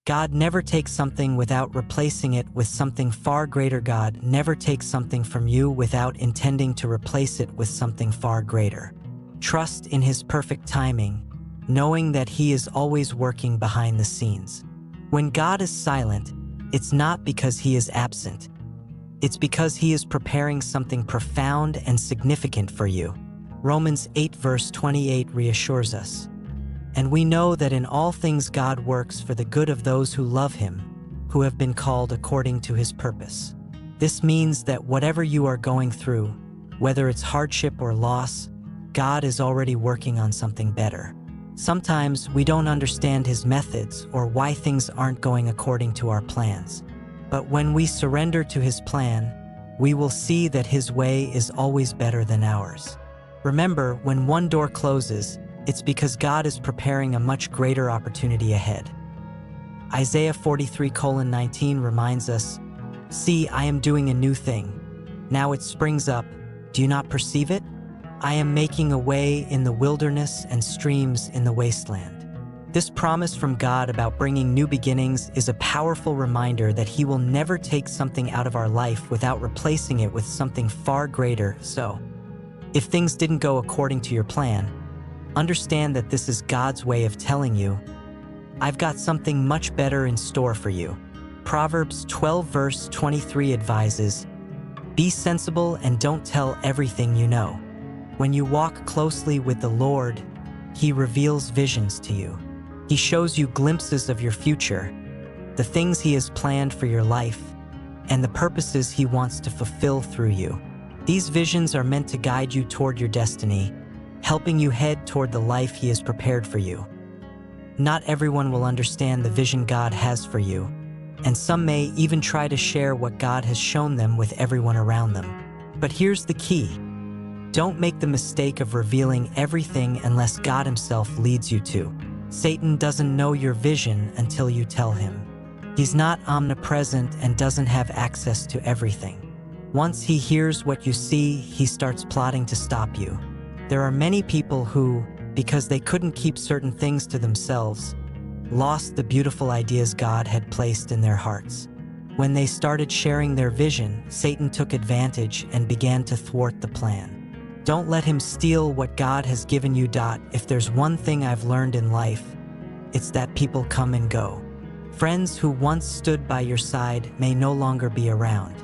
God never takes something without replacing it with something far greater. God never takes something from you without intending to replace it with something far greater. Trust in His perfect timing, knowing that He is always working behind the scenes. When God is silent, it's not because He is absent. It's because He is preparing something profound and significant for you. Romans 8 verse 28 reassures us. And we know that in all things God works for the good of those who love Him, who have been called according to His purpose. This means that whatever you are going through, whether it's hardship or loss, God is already working on something better. Sometimes we don't understand His methods or why things aren't going according to our plans. But when we surrender to His plan, we will see that His way is always better than ours. Remember, when one door closes, it's because God is preparing a much greater opportunity ahead. Isaiah 43:19 reminds us, "See, I am doing a new thing. Now it springs up. Do you not perceive it? I am making a way in the wilderness and streams in the wasteland." This promise from God about bringing new beginnings is a powerful reminder that He will never take something out of our life without replacing it with something far greater. So, if things didn't go according to your plan, understand that this is God's way of telling you, "I've got something much better in store for you." Proverbs 12 verse 23 advises, "Be sensible and don't tell everything you know. When you walk closely with the Lord, He reveals visions to you. He shows you glimpses of your future, the things He has planned for your life, and the purposes He wants to fulfill through you. These visions are meant to guide you toward your destiny, helping you head toward the life He has prepared for you. Not everyone will understand the vision God has for you, and some may even try to share what God has shown them with everyone around them. But here's the key. Don't make the mistake of revealing everything unless God Himself leads you to. Satan doesn't know your vision until you tell him. He's not omnipresent and doesn't have access to everything. Once he hears what you see, he starts plotting to stop you. There are many people who, because they couldn't keep certain things to themselves, lost the beautiful ideas God had placed in their hearts. When they started sharing their vision, Satan took advantage and began to thwart the plan. Don't let him steal what God has given you. If there's one thing I've learned in life, it's that people come and go. Friends who once stood by your side may no longer be around.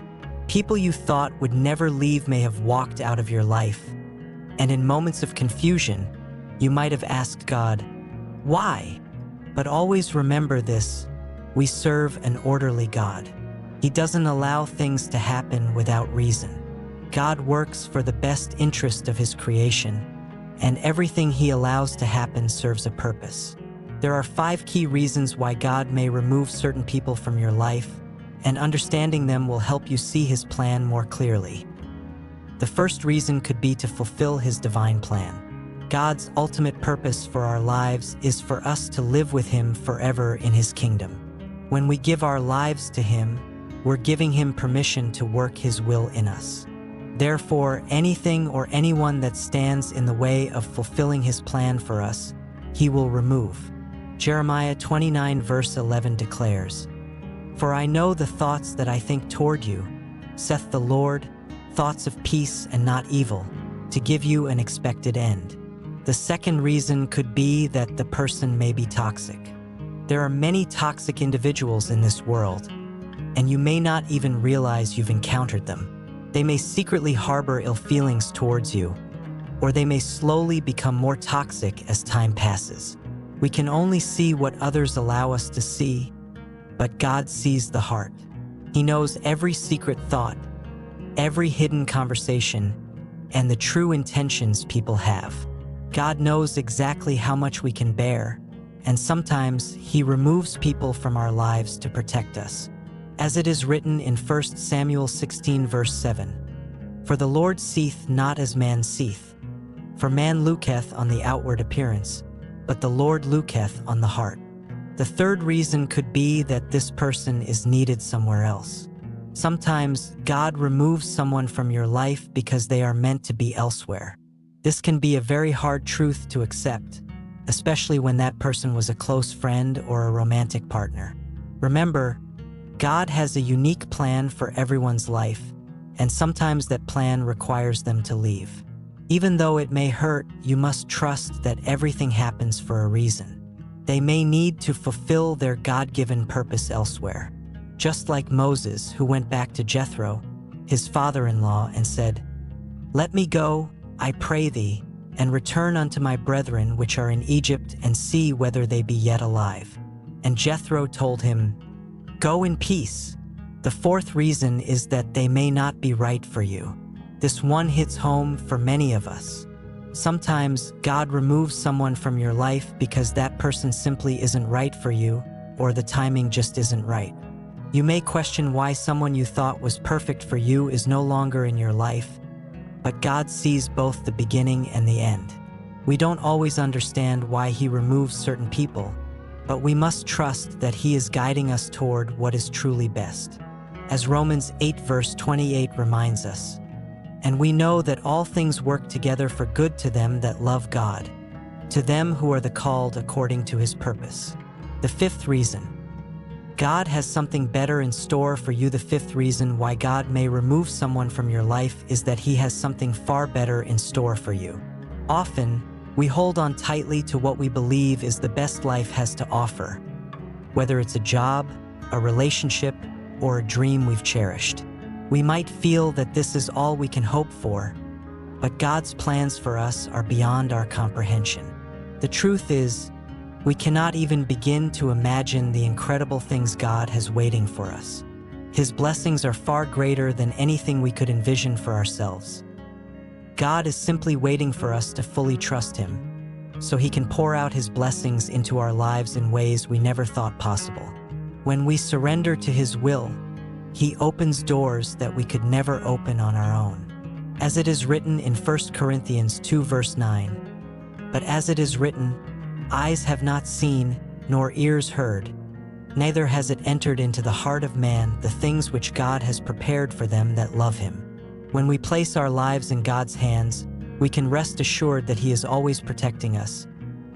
People you thought would never leave may have walked out of your life. And in moments of confusion, you might have asked God, why? But always remember this: we serve an orderly God. He doesn't allow things to happen without reason. God works for the best interest of His creation, and everything He allows to happen serves a purpose. There are 5 key reasons why God may remove certain people from your life, and understanding them will help you see His plan more clearly. The first reason could be to fulfill His divine plan. God's ultimate purpose for our lives is for us to live with Him forever in His kingdom. When we give our lives to Him, we're giving Him permission to work His will in us. Therefore, anything or anyone that stands in the way of fulfilling His plan for us, He will remove. Jeremiah 29 verse 11 declares, "For I know the thoughts that I think toward you, saith the Lord, thoughts of peace and not evil, to give you an expected end." The second reason could be that the person may be toxic. There are many toxic individuals in this world, and you may not even realize you've encountered them. They may secretly harbor ill feelings towards you, or they may slowly become more toxic as time passes. We can only see what others allow us to see, but God sees the heart. He knows every secret thought, every hidden conversation, and the true intentions people have. God knows exactly how much we can bear, and sometimes He removes people from our lives to protect us. As it is written in 1 Samuel 16 verse 7, "For the Lord seeth not as man seeth. For man looketh on the outward appearance, but the Lord looketh on the heart." The third reason could be that this person is needed somewhere else. Sometimes God removes someone from your life because they are meant to be elsewhere. This can be a very hard truth to accept, especially when that person was a close friend or a romantic partner. Remember, God has a unique plan for everyone's life, and sometimes that plan requires them to leave. Even though it may hurt, you must trust that everything happens for a reason. They may need to fulfill their God-given purpose elsewhere. Just like Moses, who went back to Jethro, his father-in-law, and said, "Let me go, I pray thee, and return unto my brethren which are in Egypt, and see whether they be yet alive." And Jethro told him, "Go in peace." The fourth reason is that they may not be right for you. This one hits home for many of us. Sometimes God removes someone from your life because that person simply isn't right for you, or the timing just isn't right. You may question why someone you thought was perfect for you is no longer in your life, but God sees both the beginning and the end. We don't always understand why He removes certain people, but we must trust that He is guiding us toward what is truly best. As Romans 8 verse 28 reminds us, "And we know that all things work together for good to them that love God, to them who are the called according to His purpose." The fifth reason, God has something better in store for you. The fifth reason why God may remove someone from your life is that He has something far better in store for you. Often, we hold on tightly to what we believe is the best life has to offer, whether it's a job, a relationship, or a dream we've cherished. We might feel that this is all we can hope for, but God's plans for us are beyond our comprehension. The truth is, we cannot even begin to imagine the incredible things God has waiting for us. His blessings are far greater than anything we could envision for ourselves. God is simply waiting for us to fully trust Him, so He can pour out His blessings into our lives in ways we never thought possible. When we surrender to His will, He opens doors that we could never open on our own. As it is written in 1 Corinthians 2 verse 9, "But as it is written, eyes have not seen, nor ears heard, neither has it entered into the heart of man the things which God has prepared for them that love Him." When we place our lives in God's hands, we can rest assured that He is always protecting us,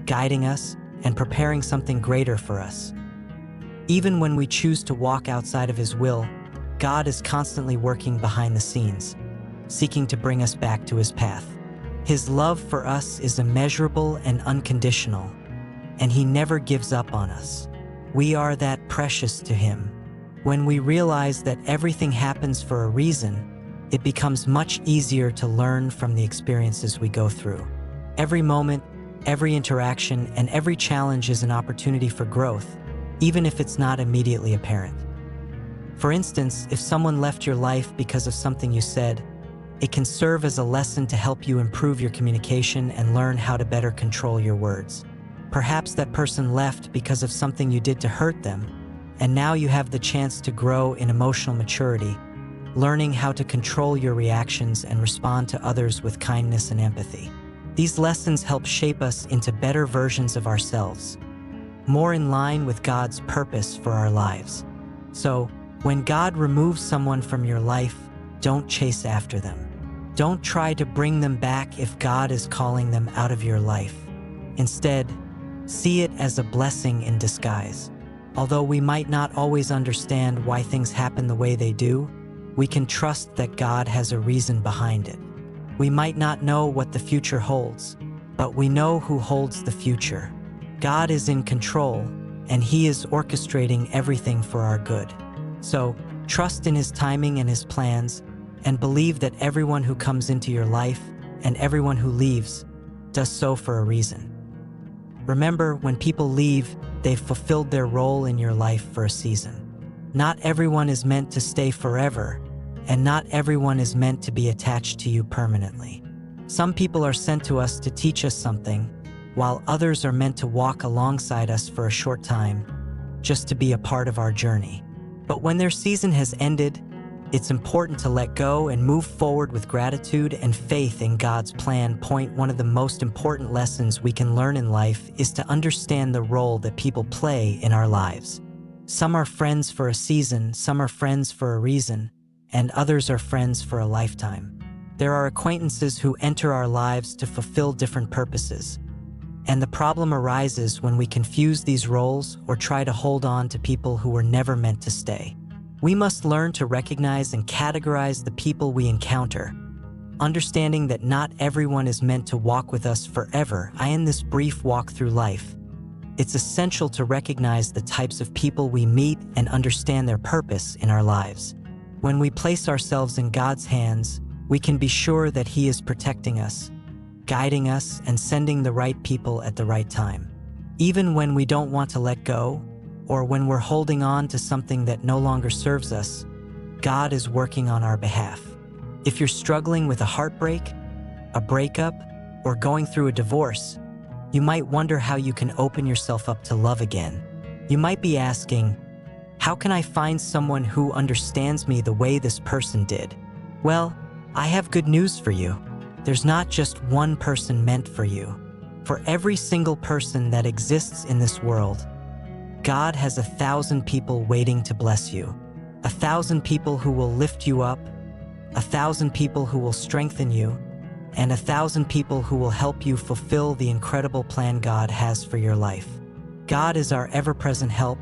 guiding us, and preparing something greater for us. Even when we choose to walk outside of His will, God is constantly working behind the scenes, seeking to bring us back to His path. His love for us is immeasurable and unconditional, and He never gives up on us. We are that precious to Him. When we realize that everything happens for a reason, it becomes much easier to learn from the experiences we go through. Every moment, every interaction, and every challenge is an opportunity for growth, even if it's not immediately apparent. For instance, if someone left your life because of something you said, it can serve as a lesson to help you improve your communication and learn how to better control your words. Perhaps that person left because of something you did to hurt them, and now you have the chance to grow in emotional maturity, learning how to control your reactions and respond to others with kindness and empathy. These lessons help shape us into better versions of ourselves, more in line with God's purpose for our lives. So, when God removes someone from your life, don't chase after them. Don't try to bring them back if God is calling them out of your life. Instead, see it as a blessing in disguise. Although we might not always understand why things happen the way they do, we can trust that God has a reason behind it. We might not know what the future holds, but we know who holds the future. God is in control, and He is orchestrating everything for our good. So, trust in His timing and His plans, and believe that everyone who comes into your life and everyone who leaves does so for a reason. Remember, when people leave, they've fulfilled their role in your life for a season. Not everyone is meant to stay forever, and not everyone is meant to be attached to you permanently. Some people are sent to us to teach us something, while others are meant to walk alongside us for a short time, just to be a part of our journey. But when their season has ended, it's important to let go and move forward with gratitude and faith in God's plan. One of the most important lessons we can learn in life is to understand the role that people play in our lives. Some are friends for a season, some are friends for a reason, and others are friends for a lifetime. There are acquaintances who enter our lives to fulfill different purposes. And the problem arises when we confuse these roles or try to hold on to people who were never meant to stay. We must learn to recognize and categorize the people we encounter, understanding that not everyone is meant to walk with us forever. In this brief walk through life, it's essential to recognize the types of people we meet and understand their purpose in our lives. When we place ourselves in God's hands, we can be sure that He is protecting us, guiding us, and sending the right people at the right time. Even when we don't want to let go, or when we're holding on to something that no longer serves us, God is working on our behalf. If you're struggling with a heartbreak, a breakup, or going through a divorce, you might wonder how you can open yourself up to love again. You might be asking, how can I find someone who understands me the way this person did? Well, I have good news for you. There's not just one person meant for you. For every single person that exists in this world, God has 1,000 people waiting to bless you. 1,000 people who will lift you up, 1,000 people who will strengthen you, and 1,000 people who will help you fulfill the incredible plan God has for your life. God is our ever-present help,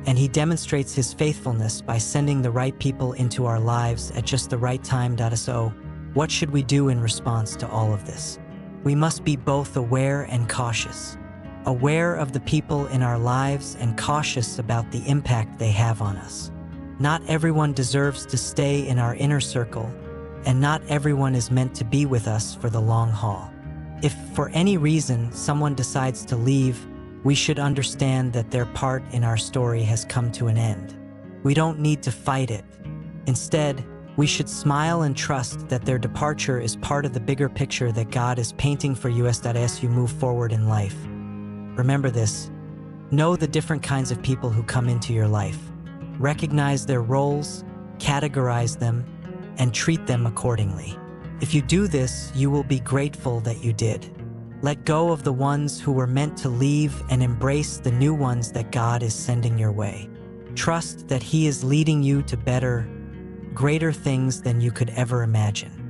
and He demonstrates His faithfulness by sending the right people into our lives at just the right time. So, what should we do in response to all of this? We must be both aware and cautious. Aware of the people in our lives and cautious about the impact they have on us. Not everyone deserves to stay in our inner circle, and not everyone is meant to be with us for the long haul. If for any reason someone decides to leave, we should understand that their part in our story has come to an end. We don't need to fight it. Instead, we should smile and trust that their departure is part of the bigger picture that God is painting for you as you move forward in life. Remember this: know the different kinds of people who come into your life. Recognize their roles, categorize them, and treat them accordingly. If you do this, you will be grateful that you did. Let go of the ones who were meant to leave and embrace the new ones that God is sending your way. Trust that He is leading you to better, greater things than you could ever imagine.